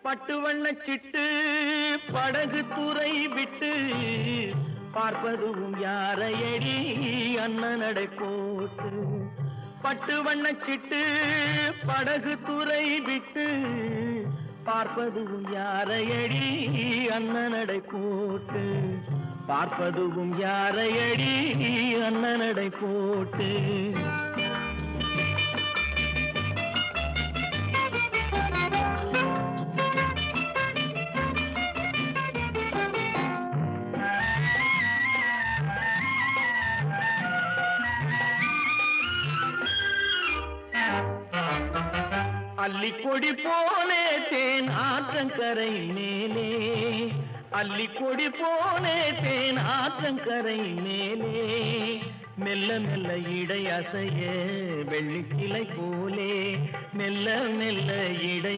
பட்டு வண்ண சிட்டு படகு துறை விட்டு பார்ப்பதும் யாரையடி அண்ணனடை போட்டு. பட்டு வண்ண சிட்டு படகு துறை விட்டு பார்ப்பதும் யாரையடி அண்ணனடை போட்டு. பார்ப்பதும் யாரையடி அண்ணனடை போட்டு. அல்லிக்கொடி போலே தேன் ஆற்றங்கரை மேலே. அல்லிக்கொடி போலே தேன் ஆற்றங்கரை மேலே. மெல்ல மெல்ல இடை அசைய வெள்ளிக்கிளை போலே. மெல்ல மெல்ல இடை